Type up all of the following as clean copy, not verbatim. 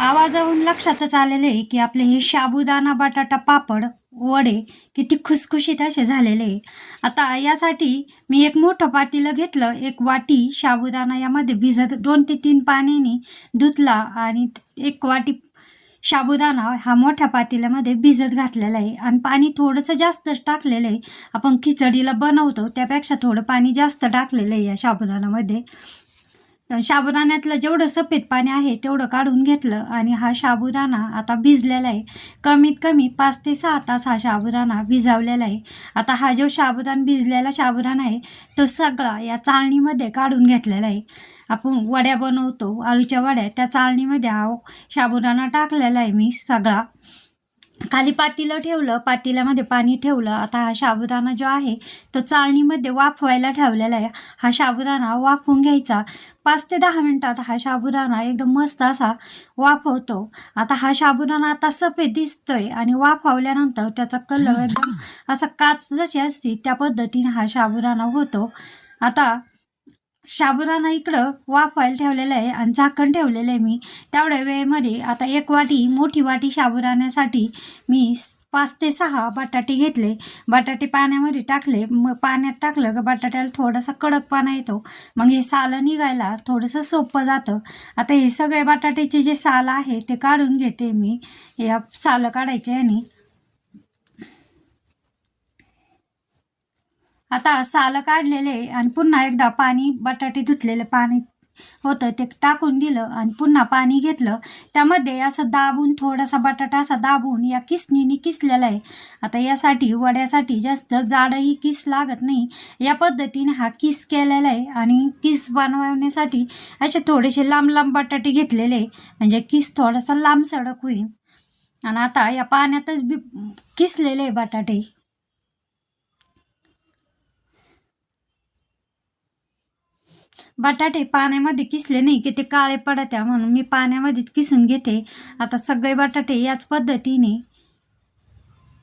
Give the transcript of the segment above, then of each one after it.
आवाजावरून लक्षातच आलेले आहे की आपले हे साबुदाणा बटाटा पापड वडे किती खुसखुशीत असे झालेले आहे. आता यासाठी मी एक मोठं पातेलं घेतलं, एक वाटी साबुदाणा यामध्ये भिजत 2 ते 3 पाण्याने धुतला आणि एक वाटी साबुदाणा हा मोठ्या पातेल्यामध्ये भिजत घातलेला आहे आणि पाणी थोडंसं जास्तच टाकलेलं आहे. आपण खिचडीला बनवतो त्यापेक्षा थोडं पाणी जास्त टाकलेलं आहे या साबुदाण्यामध्ये. साबुदाण्यातलं जेवढं सफेद पाणी आहे तेवढं काढून घेतलं आणि हा साबुदाणा आता भिजलेला आहे. कमीत कमी 5 ते 6 तास हा साबुदाणा भिजवलेला आहे. आता हा जो भिजलेला साबुदाणा आहे तो सगळा या चाळणीमध्ये काढून घेतलेला आहे. आपण वड्या बनवतो, आळूच्या वड्या, त्या चाळणीमध्ये हा साबुदाणा टाकलेला आहे मी सगळा. खाली पातेलं ठेवलं, पातेल्यामध्ये पाणी ठेवलं. आता हा साबुदाणा जो आहे तो चाळणीमध्ये वाफवायला ठेवलेला आहे. हा साबुदाणा वाफवून घ्यायचा. 5 ते 10 मिनटात हा साबुदाणा एकदम मस्त असा वाफवतो. आता हा साबुदाणा आता सफेद दिसतोय आणि वाफवल्यानंतर त्याचा कलर एकदम असा काच जशी असते त्या पद्धतीने हा साबुदाणा होतो. आता साबुदाणा इकडं वाफवायला ठेवलेलं आहे आणि झाकण ठेवलेलं आहे मी. तेवढ्या वेळेमध्ये आता एक वाटी, मोठी वाटी साबुदाण्यासाठी मी 5 ते 6 बटाटे घेतले. बटाटे पाण्यामध्ये टाकले. मग पाण्यात टाकलं का बटाट्याला थोडासा कडकपणा येतो, मग हे सालं निघायला थोडंसं सोपं जातं. आता हे सगळे बटाट्याचे जे साल आहे ते काढून घेते मी. या सालं काढायचे आणि आता सालं काढलेले आणि पुन्हा एकदा पाणी, बटाटे धुतलेलं पाणी होतं ते टाकून दिलं आणि पुन्हा पाणी घेतलं. त्यामध्ये असं दाबून, थोडासा बटाटा असा दाबून या किसणीने किसलेला आहे. आता यासाठी वड्यासाठी जास्त जाडही किस लागत नाही, या पद्धतीने हा किस केलेला आहे. आणि किस बनवण्यासाठी असे थोडेसे लांब लांब बटाटे घेतलेले, म्हणजे किस थोडासा लांब सडक होईल. आणि आता या पाण्यातच किसलेले आहे बटाटे. बटाटे पाण्यामध्ये किसले नाही की ते काळे पडत्या, म्हणून मी पाण्यामध्येच किसून घेते. आता सगळे बटाटे याच पद्धतीने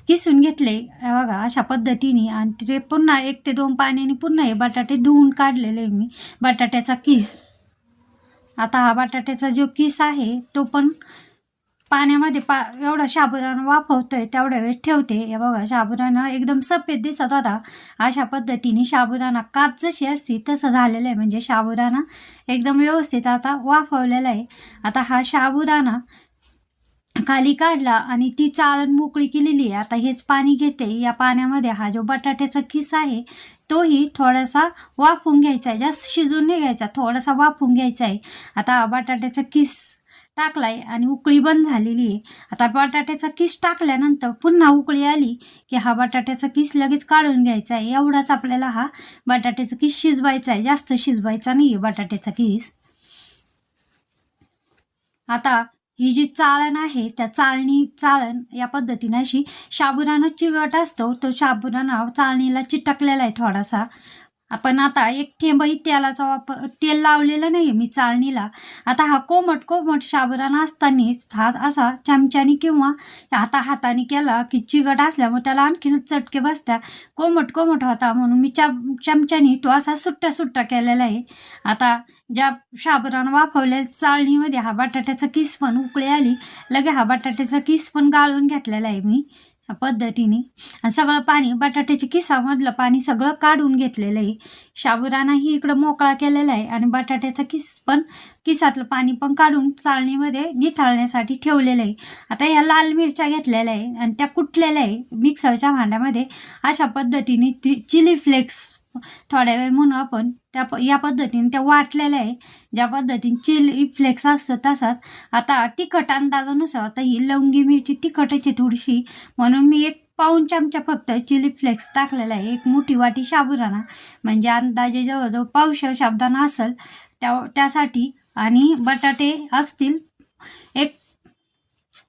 किसून घेतले बघा, अशा पद्धतीने. आणि ते पुन्हा 1 ते 2 पाण्याने पुन्हा हे बटाटे धुवून काढलेले मी बटाट्याचा किस. आता हा बटाट्याचा जो किस आहे तो पण पाण्यामध्ये एवढा साबुदाणा वाफवतोय तेवढ्या वेळ ठेवते. हे बघा, साबुदाणा एकदम सफेद दिसत होता. अशा पद्धतीने साबुदाणा काच जशी असते तसं झालेलं आहे, म्हणजे साबुदाणा एकदम व्यवस्थित आता वाफवलेला आहे. आता हा साबुदाणा खाली काढला आणि ती चाळण मोकळी केलेली आहे. आता हेच पाणी घेते. या पाण्यामध्ये हा जो बटाट्याचा किस आहे तोही थोडासा वाफवून घ्यायचा आहे, जास्त शिजून नाही घ्यायचा, थोडासा वाफवून घ्यायचा आहे. आता हा बटाट्याचा किस टाकलाय आणि उकळी बंद झालेली आहे. आता बटाट्याचा किस टाकल्यानंतर पुन्हा उकळी आली की हा बटाट्याचा किस लगेच काढून घ्यायचा आहे. एवढाच आपल्याला हा बटाट्याचा किस शिजवायचा आहे, जास्त शिजवायचा नाही आहे बटाट्याचा किस. आता ही जी चाळण आहे त्या चाळण या पद्धतीने अशी साबुदाणा चिकट असतो तो साबुदाणा चाळणीला चिटकलेला आहे थोडासा. आपण आता 1 थेंबही तेल लावलेलं नाही मी चाळणीला. आता हा कोमट साबुदाणा असतानाच हा असा चमच्याने किंवा आता हाताने केला की चिकट असल्यामुळे त्याला आणखीनच चटके बसत्या. कोमट होता म्हणून मी चमच्याने तो असा सुट्टा केलेला आहे. आता ज्या साबुदाणा वाफवलेल्या चाळणीमध्ये हा बटाट्याचा किस पण उकळी आली, लगे हा बटाट्याचा किस पण गाळून घेतलेला आहे मी या पद्धतीने. आणि सगळं पाणी, बटाट्याच्या किसामधलं पाणी सगळं काढून घेतलेलं आहे. साबुदाणाही इकडं मोकळा केलेला आहे आणि बटाट्याचा किसातलं पाणी पण काढून चाळणीमध्ये निथळण्यासाठी ठेवलेलं आहे. आता ह्या लाल मिरच्या घेतलेल्या आहे आणि त्या कुटलेल्या आहे मिक्सरच्या भांड्यामध्ये. अशा पद्धतीने चिली फ्लेक्स थोड्या वेळ म्हणून आपण या पद्धतीने त्या वाटलेल्या आहे. ज्या पद्धतीने चिली फ्लेक्स असतं तसाच. आता तिखट अंदाजानुसार, आता ही लवंगी मिरची तिखटाची थोडीशी, म्हणून मी 1 पाऊण चमचा फक्त चिली फ्लेक्स टाकलेला आहे. 1 मोठी वाटी साबुदाणा म्हणजे अंदाजे जवळजवळ पावशेर साबुदाणा असेल त्यासाठी. आणि बटाटे असतील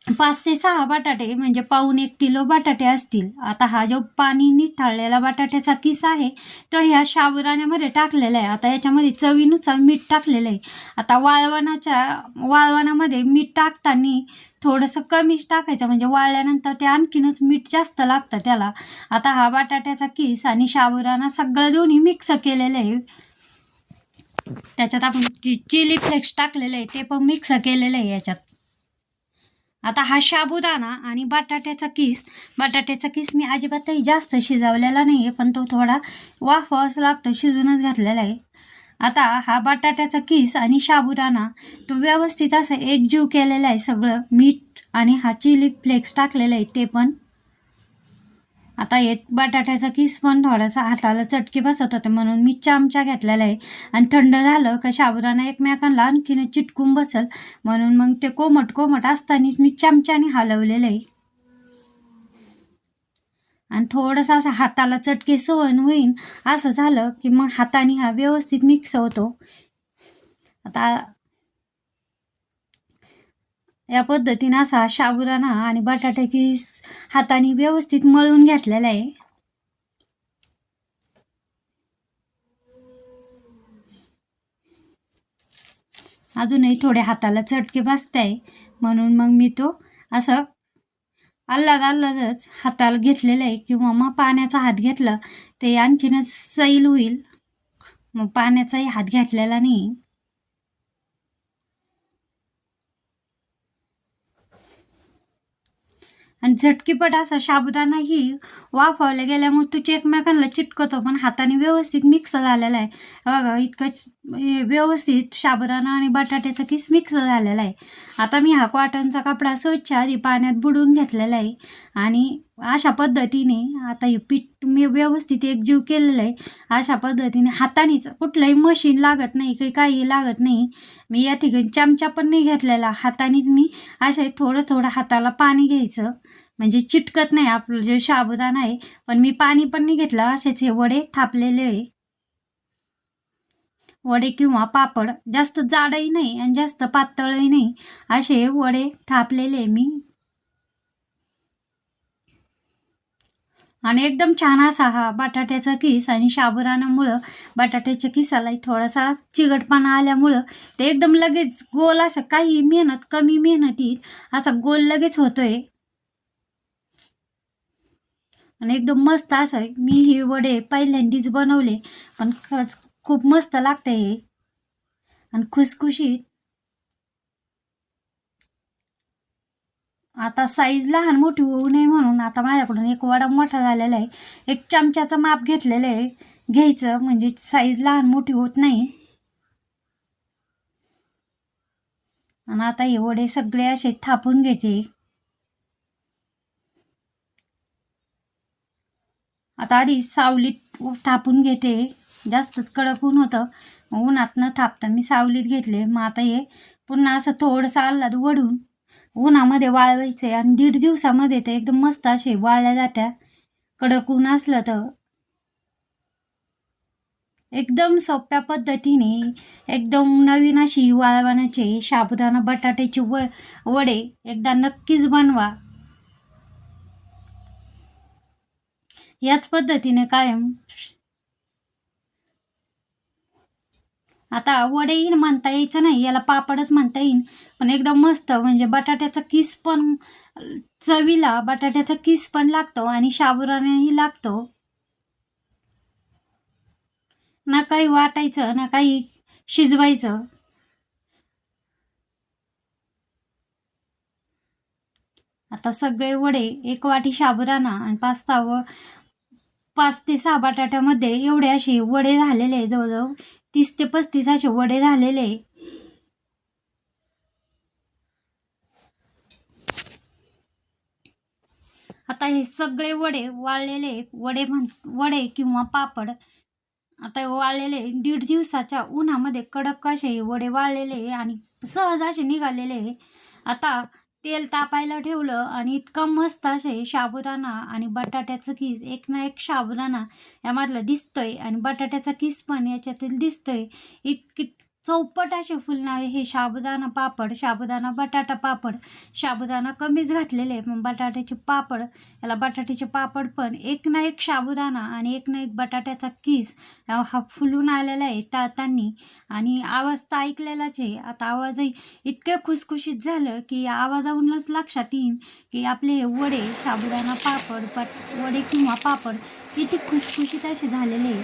5 ते 6 बटाटे म्हणजे पाऊण 1 किलो बटाटे असतील. आता हा जो पाणी निथळलेला बटाट्याचा किस आहे तो ह्या साबुदाण्यामध्ये टाकलेला आहे. आता याच्यामध्ये चवीनुसार मीठ टाकलेलं आहे. आता वाळवणामध्ये मीठ टाकताना थोडंसं कमीच टाकायचं, म्हणजे वाळल्यानंतर ते आणखीनच मीठ जास्त लागतं त्याला. आता हा बटाट्याचा किस आणि साबुदाणा सगळं दोन्ही मिक्स केलेलं आहे. त्याच्यात आपण चिली फ्लेक्स टाकलेलं आहे ते पण मिक्स केलेलं आहे याच्यात. आता हा साबुदाणा आणि बटाट्याचा किस मी अजिबातही जास्त शिजवलेला नाही आहे, पण तो थोडा वाफावाच लागतो, शिजूनच घातलेला आहे. आता हा बटाट्याचा किस आणि साबुदाणा तो व्यवस्थित असं एकजीव केलेला आहे सगळं. मीठ आणि हा चिली फ्लेक्स टाकलेला आहे ते पण. आता हे बटाट्याचा किस पण थोडासा हाताला चटके बसत होते, म्हणून मी चमचा घेतलेला आहे. आणि थंड झालं का साबुदाणा एकमेकांना आणखीन चिटकून बसल, म्हणून मग ते कोमट असतानाच मी चमच्याने हलवलेलं आहे. आणि थोडंसं असं हाताला चटके सहन होईन असं झालं की मग हाताने हा व्यवस्थित मिक्स होतो. आता या पद्धतीनं असा साबुदाणा आणि बटाटा किस हाताने व्यवस्थित मळून घेतलेला आहे. अजूनही थोडे हाताला चटके बसत आहे, म्हणून मग मी तो असं अल्लदच हाताला घेतलेलं आहे, किंवा मग पाण्याचा हात घेतला ते आणखीनच सैल होईल, मग पाण्याचाही हात घेतलेला नाही. आणि झटकीपट असा साबुदाणाही वाफवल्या गेल्यामुळे तो एकमेकांना चिटकतो, पण हाताने व्यवस्थित मिक्स झालेला आहे. बघा इतकं व्यवस्थित साबुदाणा आणि बटाट्याचा किस मिक्स झालेला आहे. आता मी हा कॉटनचा कपडा स्वच्छ आधी पाण्यात बुडवून घेतलेला आहे. आणि अशा पद्धतीने आता हे पीठ मी व्यवस्थित एकजीव केलेलं आहे. अशा पद्धतीने हातानेच, कुठलंही मशीन लागत नाही, काही लागत नाही. मी या ठिकाणी चमचा पण नाही घेतलेला, हातानेच मी असे थोडं हाताला पाणी घ्यायचं, म्हणजे चिटकत नाही आपलं जे साबुदाणा आहे. पण मी पाणी पण नाही घेतलं, असेच हे वडे थापलेले आहे. वडे किंवा पापड जास्त जाडही नाही आणि जास्त पातळही नाही, असे वडे थापलेले मी. आणि एकदम छान असा हा बटाट्याचा किस आणि साबुदाण्यामुळं बटाट्याच्या किसालाही थोडासा चिकटपणा आल्यामुळं ते एकदम लगेच गोल असं, काही कमी मेहनतीत असा गोल लगेच होतोय. आणि एकदम मस्त असं मी हे वडे पहिल्यांदाच बनवले, पण खरंच खूप मस्त लागते हे आणि खुसखुशीत. आता साईज लहान मोठी होऊ नये म्हणून आता माझ्याकडून एक वडा मोठा झालेला आहे. एक चमच्याचं माप घेतलेलं आहे, घ्यायचं म्हणजे साईज लहान मोठी होत नाही. आणि आता हे वडे सगळे असे थापून घ्यायचे. आता आधी सावलीत थापून घेते, जास्तच कडक ऊन होतं, उन्हात न थापता मी सावलीत घेतले. मग आता हे पुन्हा असं थोडंसं आल्हाद वडून उन्हामध्ये वाळवायचे आणि 1.5 दिवसामध्ये ते एकदम मस्त असे वाळल्या जात्या. कडक ऊन असलं तर एकदम सोप्या पद्धतीने एकदम नवीन अशी वाळवण्याचे साबुदाणा बटाट्याचे वडे एकदा नक्कीच बनवा. याच पद्धतीने कायम. आता वडेही म्हणता यायचं नाही, याला पापडच म्हणता येईल. पण एकदम मस्त, म्हणजे बटाट्याचा किस पण चवीला बटाट्याचा किस पण लागतो आणि साबुदाणाही लागतो. ना काही वाटायचं ना काही शिजवायचं. आता सगळे वडे, एक वाटी साबुदाणा आणि 5 ते 6 बटाट्यामध्ये एवढे असे वडे झालेले, जवळजवळ 30 ते 35 असे वडे झालेले. आता हे सगळे वडे वाळलेले वडे किंवा पापड आता वाळलेले 1.5 दिवसाच्या उन्हामध्ये कडक असे वडे वाळलेले आणि सहज असे निघालेले. आता तेल तापायला ठेवलं आणि इतकं मस्त असे साबुदाणा आणि बटाट्याचं किस, एक ना एक साबुदाणा यामधला दिसतोय आणि बटाट्याचा किस पण याच्यातील दिसतोय. इतकी चौपट असे फुलणारे हे साबुदाणा पापड, साबुदाणा बटाटा पापड. साबुदाणा कमीच घातलेले, पण बटाट्याचे पापड, याला बटाट्याचे पापड पण एक ना एक साबुदाणा आणि एक ना एक बटाट्याचा किस हा फुलून आलेला आहे तळताना. आणि आवाज तर ऐकलेलाच आहे. आता आवाजही इतके खुसखुशीत झालं की या आवाजावरूनच लक्षात येईल की आपले हे वडे, साबुदाणा पापड, वडे किंवा पापड किती खुसखुशीत असे झालेले.